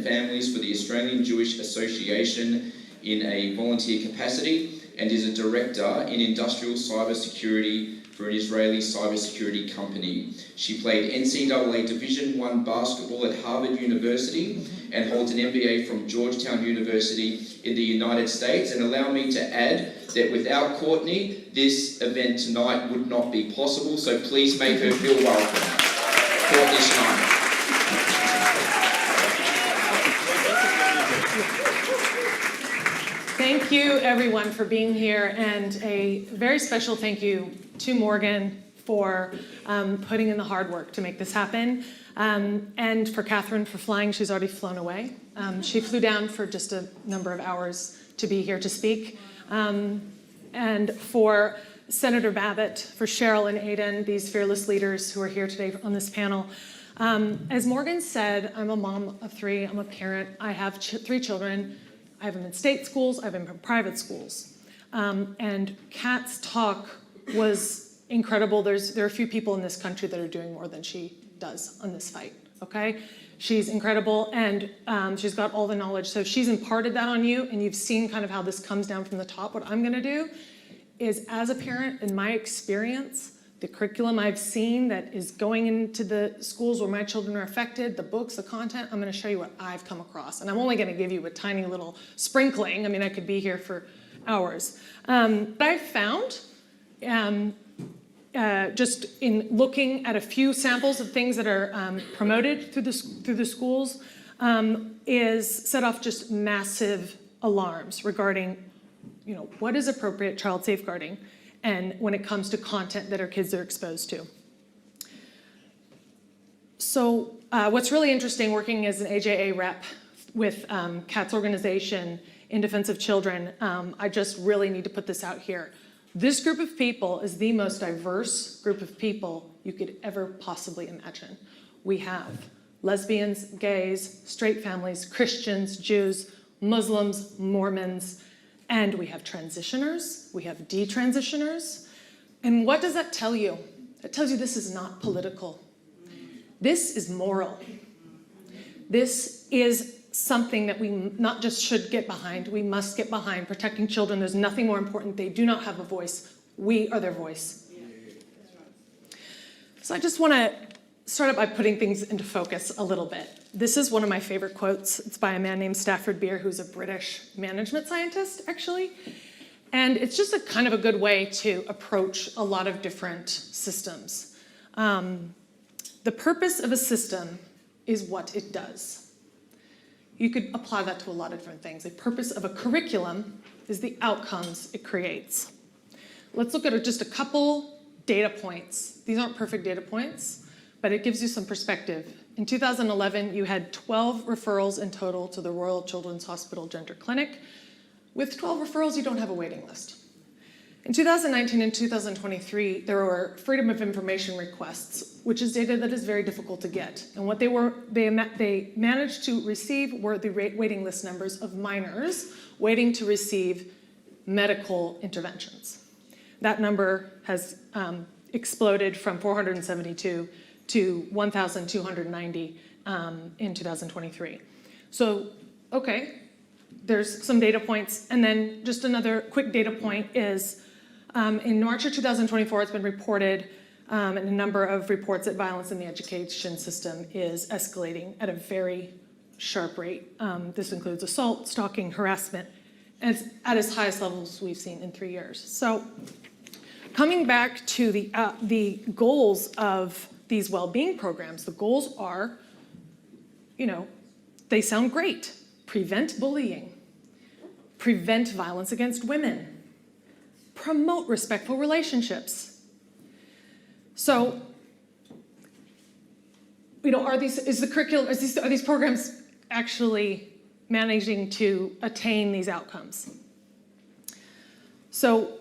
families for the Australian Jewish Association in a volunteer capacity, and is a director in industrial cybersecurity for an Israeli cybersecurity company. She played NCAA Division I basketball at Harvard University and holds an MBA from Georgetown University in the United States. And allow me to add that without Courtney, this event tonight would not be possible, so please make her feel welcome. Courtney Schneider. Thank you, everyone, for being here, and a very special thank you to Morgan for putting in the hard work to make this happen, and for Catherine for flying. She's already flown away. She flew down for just a number of hours to be here to speak, and for Senator Babbitt, for Cheryl and Aidan, these fearless leaders who are here today on this panel. As Morgan said, I'm a mom of 3, I'm a parent, I have 3 children. I have them in state schools, I have them in private schools. And Kat's talk was incredible. There are a few people in this country that are doing more than she does on this fight, okay? She's incredible, and she's got all the knowledge. So she's imparted that on you, and you've seen kind of how this comes down from the top. What I'm gonna do is, as a parent, in my experience, the curriculum I've seen that is going into the schools where my children are affected, the books, the content, I'm gonna show you what I've come across. And I'm only gonna give you a tiny little sprinkling. I mean, I could be here for hours. But I found, just in looking at a few samples of things that are promoted through the schools, is set off just massive alarms regarding, what is appropriate child safeguarding, and when it comes to content that our kids are exposed to. So what's really interesting, working as an AJA rep with Kat's organization in defense of children, I just really need to put this out here. This group of people is the most diverse group of people you could ever possibly imagine. We have lesbians, gays, straight families, Christians, Jews, Muslims, Mormons, and we have transitioners, we have detransitioners. And what does that tell you? It tells you this is not political. This is moral. This is something that we not just should get behind, we must get behind. Protecting children, there's nothing more important. They do not have a voice. We are their voice. So I just want to start out by putting things into focus a little bit. This is one of my favorite quotes. It's by a man named Stafford Beer, who's a British management scientist, actually. And it's just a kind of a good way to approach a lot of different systems. The purpose of a system is what it does. You could apply that to a lot of different things. The purpose of a curriculum is the outcomes it creates. Let's look at just a couple data points. These aren't perfect data points, but it gives you some perspective. In 2011, you had 12 referrals in total to the Royal Children's Hospital Gender Clinic. With 12 referrals, you don't have a waiting list. In 2019 and 2023, there were Freedom of Information requests, which is data that is very difficult to get. And what they managed to receive were the waiting list numbers of minors waiting to receive medical interventions. That number has exploded from 472 to 1,290 in 2023. So, okay, there's some data points. And then just another quick data point is in March of 2024, it's been reported in a number of reports that violence in the education system is escalating at a very sharp rate. This includes assault, stalking, harassment, and it's at its highest levels we've seen in 3 years. So coming back to the goals of these well-being programs, the goals are, they sound great. Prevent bullying, prevent violence against women, promote respectful relationships. So, are these programs actually managing to attain these outcomes? So,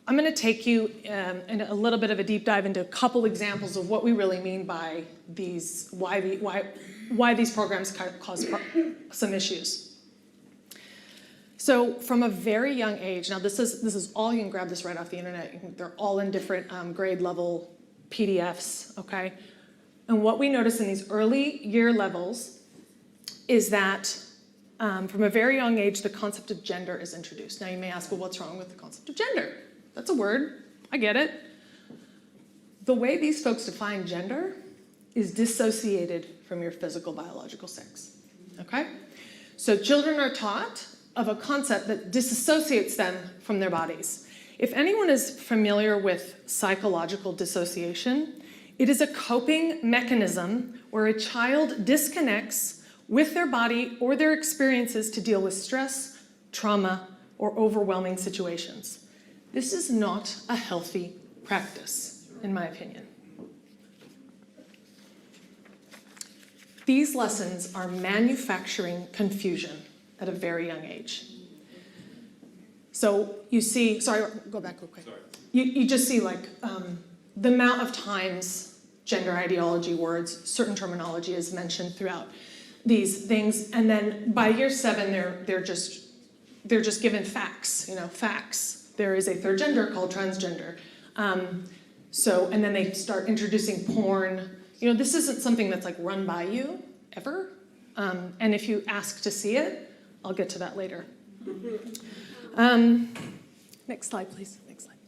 I'm going to take you in a little bit of a deep dive into a couple examples of what we really mean by these, why these programs cause some issues. So from a very young age, now this is all, you can grab this right off the internet, they're all in different grade level PDFs, okay? And what we notice in these early year levels is that from a very young age, the concept of gender is introduced. Now you may ask, well, what's wrong with the concept of gender? That's a word, I get it. The way these folks define gender is dissociated from your physical biological sex, okay? So children are taught of a concept that disassociates them from their bodies. If anyone is familiar with psychological dissociation, it is a coping mechanism where a child disconnects with their body or their experiences to deal with stress, trauma, or overwhelming situations. This is not a healthy practice, in my opinion. These lessons are manufacturing confusion at a very young age. So you see, sorry, go back real quick. You just see like the amount of times gender ideology words, certain terminology is mentioned throughout these things, and then by year 7, they're just given facts, facts. There is a third gender called transgender. And then they start introducing porn. This isn't something that's like run by you ever. And if you ask to see it, I'll get to that later. Next slide, please. Next slide.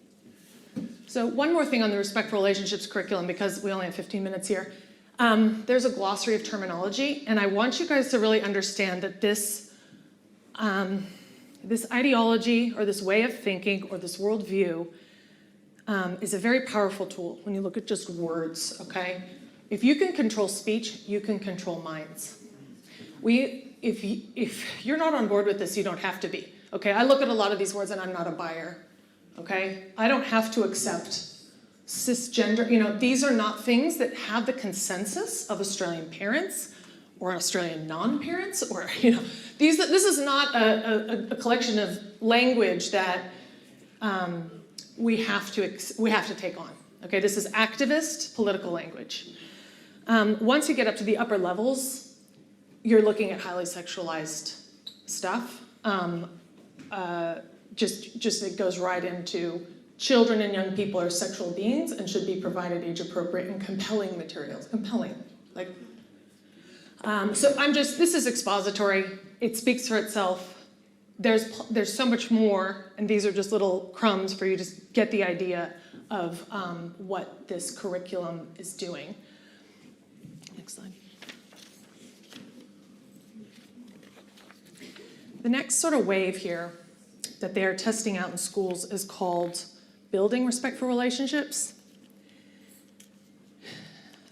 So one more thing on the Respectful Relationships curriculum, because we only have 15 minutes here. There's a glossary of terminology, and I want you guys to really understand that this ideology or this way of thinking or this worldview is a very powerful tool when you look at just words, okay? If you can control speech, you can control minds. If you're not on board with this, you don't have to be, okay? I look at a lot of these words and I'm not a buyer, okay? I don't have to accept cisgender, these are not things that have the consensus of Australian parents or Australian non-parents, or, this is not a collection of language that we have to take on, okay? This is activist political language. Once you get up to the upper levels, you're looking at highly sexualized stuff. Just it goes right into children and young people are sexual beings and should be provided age-appropriate and compelling materials. Compelling, like. So this is expository. It speaks for itself. There's so much more, and these are just little crumbs for you to get the idea of what this curriculum is doing. Next slide. The next sort of wave here that they are testing out in schools is called Building Respectful Relationships.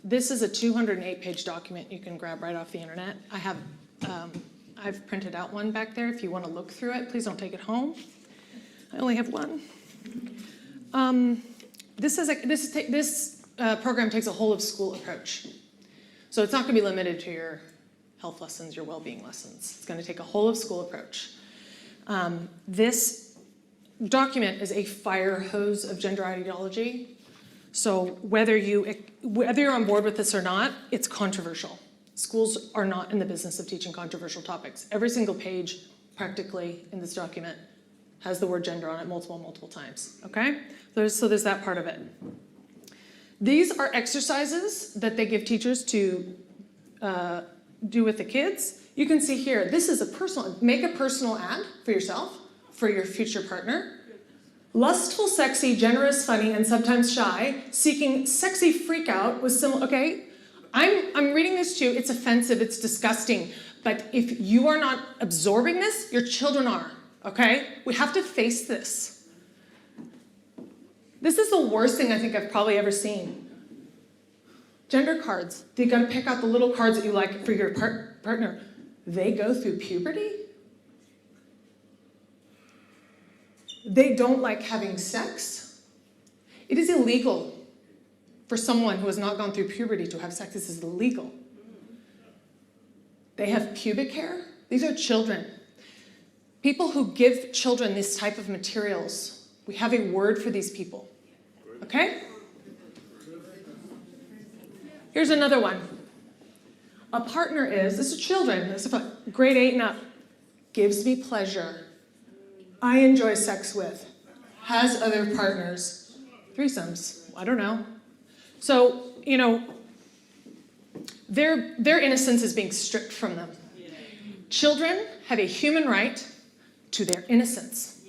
This is a 208-page document you can grab right off the internet. I've printed out one back there if you want to look through it. Please don't take it home. I only have one. This program takes a whole of school approach. So it's not going to be limited to your health lessons, your well-being lessons. It's going to take a whole of school approach. This document is a fire hose of gender ideology. So whether you're on board with this or not, it's controversial. Schools are not in the business of teaching controversial topics. Every single page, practically, in this document has the word gender on it multiple times, okay? So there's that part of it. These are exercises that they give teachers to do with the kids. You can see here, this is make a personal ad for yourself, for your future partner. Lustful, sexy, generous, funny, and sometimes shy, seeking sexy freak out with similar, okay? I'm reading this too, it's offensive, it's disgusting, but if you are not absorbing this, your children are, okay? We have to face this. This is the worst thing I think I've probably ever seen. Gender cards. You gotta pick out the little cards that you like for your partner. They go through puberty. They don't like having sex. It is illegal for someone who has not gone through puberty to have sex. This is illegal. They have pubic hair. These are children. People who give children this type of materials, we have a word for these people, okay? Here's another one. A partner this is children, this is grade 8 and up, gives me pleasure, I enjoy sex with, has other partners, threesomes, I don't know. So, their innocence is being stripped from them. Children have a human right to their innocence.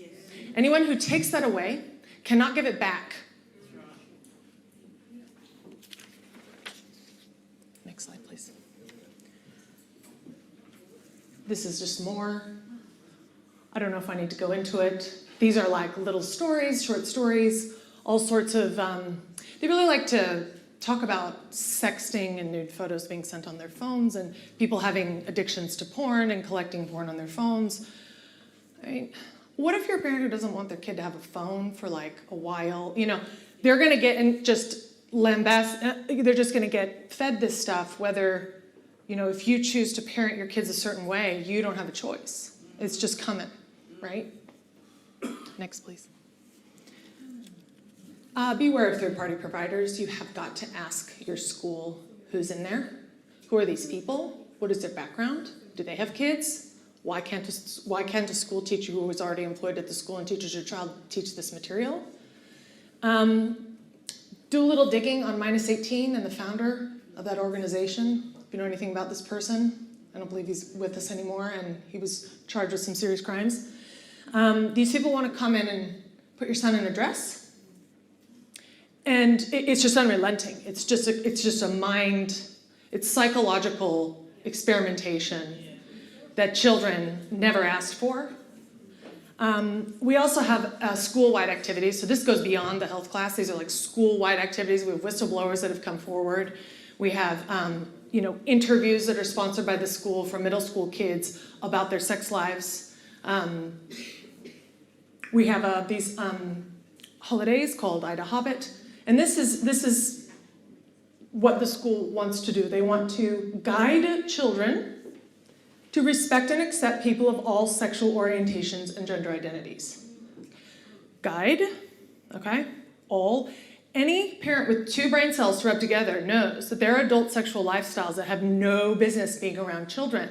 Anyone who takes that away cannot give it back. Next slide, please. This is just more. I don't know if I need to go into it. These are like little stories, short stories, all sorts of, they really like to talk about sexting and nude photos being sent on their phones and people having addictions to porn and collecting porn on their phones. I mean, what if you're a parent who doesn't want their kid to have a phone for like a while? You know, they're gonna get and just they're just gonna get fed this stuff, whether, you know, if you choose to parent your kids a certain way, you don't have a choice. It's just coming, right? Next, please. Beware of third-party providers. You have got to ask your school who's in there. Who are these people? What is their background? Do they have kids? Why can't a school teacher who was already employed at the school and teaches your child teach this material? Do a little digging on -18 and the founder of that organization. If you know anything about this person, I don't believe he's with us anymore, and he was charged with some serious crimes. These people want to come in and put your son in a dress. And it's just unrelenting. It's just a mind, it's psychological experimentation that children never asked for. We also have school-wide activities. So this goes beyond the health class. These are like school-wide activities. We have whistleblowers that have come forward. We have interviews that are sponsored by the school for middle school kids about their sex lives. We have these holidays called Ida Hobbit. And this is what the school wants to do. They want to guide children to respect and accept people of all sexual orientations and gender identities. Guide, okay, all. Any parent with 2 brain cells to rub together knows that there are adult sexual lifestyles that have no business being around children.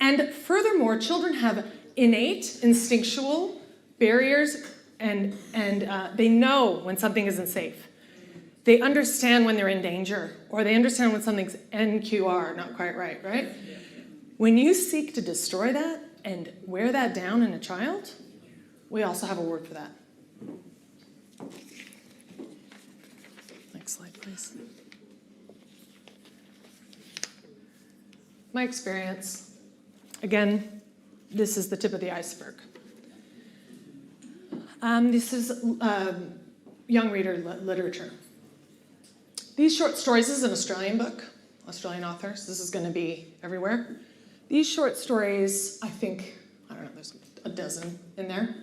And furthermore, children have innate, instinctual barriers, and they know when something isn't safe. They understand when they're in danger, or they understand when something's NQR, not quite right, right? When you seek to destroy that and wear that down in a child, we also have a word for that. Next slide, please. My experience, again, this is the tip of the iceberg. This is young reader literature. These short stories, this is an Australian book, Australian authors. This is going to be everywhere. These short stories, I think, I don't know, there's a dozen in there.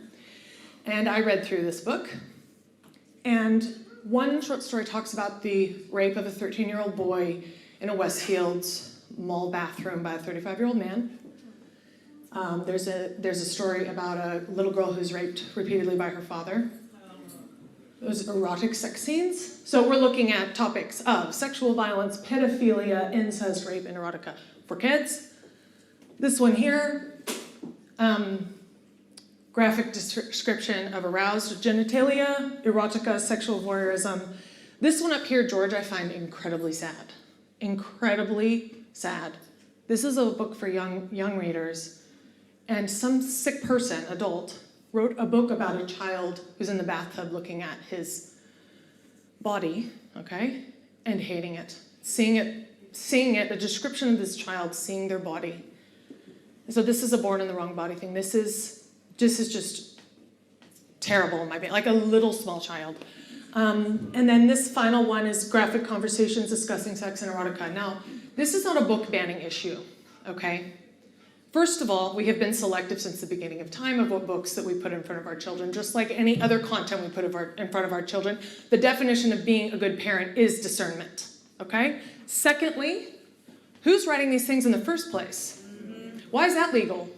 And I read through this book. And one short story talks about the rape of a 13-year-old boy in a Westfields mall bathroom by a 35-year-old man. There's a story about a little girl who's raped repeatedly by her father. Those erotic sex scenes. So we're looking at topics of sexual violence, pedophilia, incest, rape, and erotica for kids. This one here, graphic description of aroused genitalia, erotica, sexual voyeurism. This one up here, George, I find incredibly sad. Incredibly sad. This is a book for young readers. And some sick person, adult, wrote a book about a child who's in the bathtub looking at his body, okay, and hating it, seeing it, a description of this child seeing their body. So this is a born in the wrong body thing. This is just terrible in my opinion, like a little small child. And then this final one is graphic conversations discussing sex and erotica. Now, this is not a book banning issue, okay? First of all, we have been selective since the beginning of time of what books that we put in front of our children, just like any other content we put in front of our children. The definition of being a good parent is discernment, okay? Secondly, who's writing these things in the first place? Why is that legal?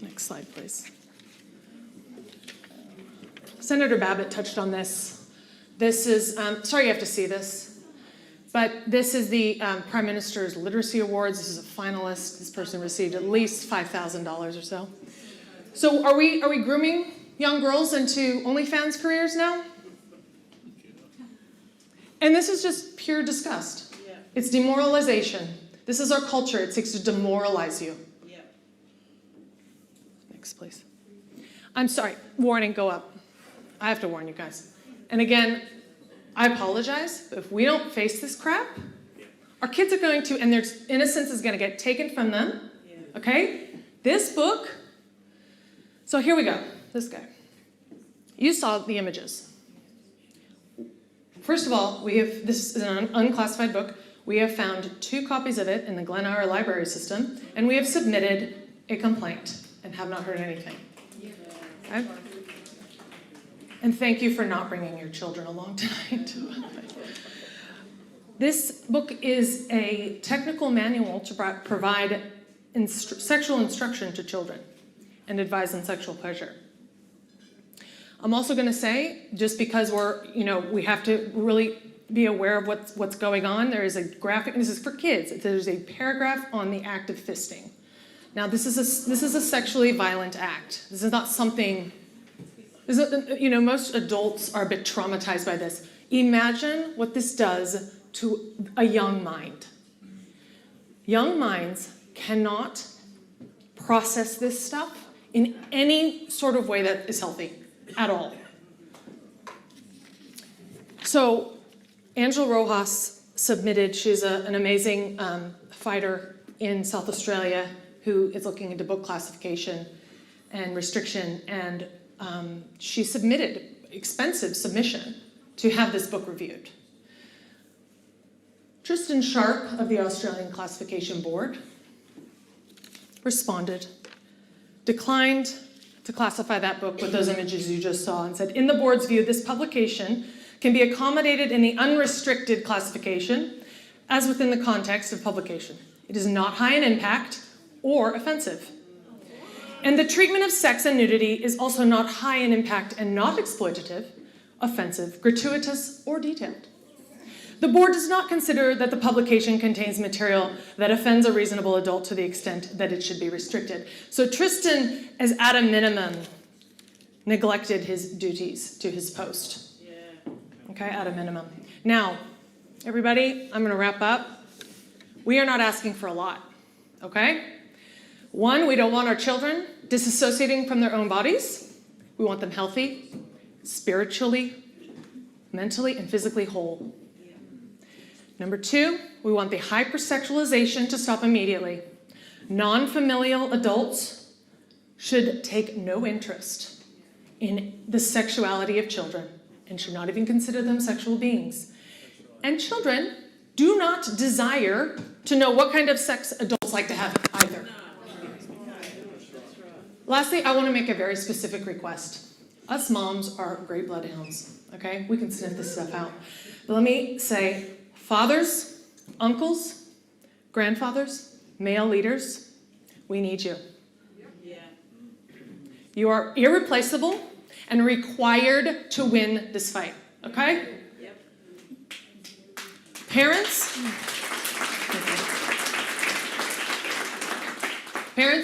Next slide, please. Senator Babbitt touched on this. This is, sorry you have to see this. But this is the Prime Minister's Literacy Awards. This is a finalist. This person received at least $5,000 or so. So are we grooming young girls into OnlyFans careers now? And this is just pure disgust. It's demoralization. This is our culture. It seeks to demoralize you. Yeah. Next, please. I'm sorry. Warning, go up. I have to warn you guys. And again, I apologize, but if we don't face this crap, our kids are going to, and their innocence is going to get taken from them. Okay? This book, so here we go. This guy. You saw the images. First of all, this is an unclassified book. We have found 2 copies of it in the Glen Hour library system, and we have submitted a complaint and have not heard anything. Okay? And thank you for not bringing your children along tonight. This book is a technical manual to provide sexual instruction to children and advise on sexual pleasure. I'm also going to say, just because we have to really be aware of what's going on, there is a graphic, and this is for kids, there's a paragraph on the act of fisting. Now, this is a sexually violent act. This is not something, most adults are a bit traumatized by this. Imagine what this does to a young mind. Young minds cannot process this stuff in any sort of way that is healthy at all. So Angela Rojas submitted, she's an amazing fighter in South Australia who is looking into book classification and restriction, and she submitted expensive submission to have this book reviewed. Tristan Sharp of the Australian Classification Board responded, declined to classify that book with those images you just saw, and said, in the board's view, this publication can be accommodated in the unrestricted classification as within the context of publication. It is not high in impact or offensive. And the treatment of sex and nudity is also not high in impact and not exploitative, offensive, gratuitous, or detailed. The board does not consider that the publication contains material that offends a reasonable adult to the extent that it should be restricted. So Tristan, as at a minimum, neglected his duties to his post. Okay, at a minimum. Now, everybody, I'm going to wrap up. We are not asking for a lot, okay? 1, we don't want our children disassociating from their own bodies. We want them healthy, spiritually, mentally, and physically whole. Number 2, we want the hypersexualization to stop immediately. Non-familial adults should take no interest in the sexuality of children and should not even consider them sexual beings. And children do not desire to know what kind of sex adults like to have either. Lastly, I want to make a very specific request. Us moms are great bloodhounds, okay? We can sniff this stuff out. But let me say, fathers, uncles, grandfathers, male leaders, we need you. You are irreplaceable and required to win this fight, okay? Yep. Parents,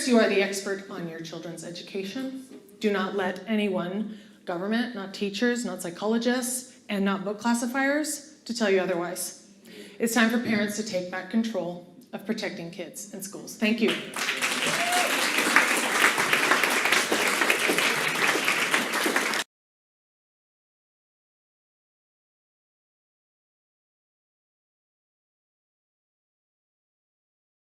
you are the expert on your children's education. Do not let anyone, government, not teachers, not psychologists, and not book classifiers, to tell you otherwise. It's time for parents to take back control of protecting kids in schools. Thank you.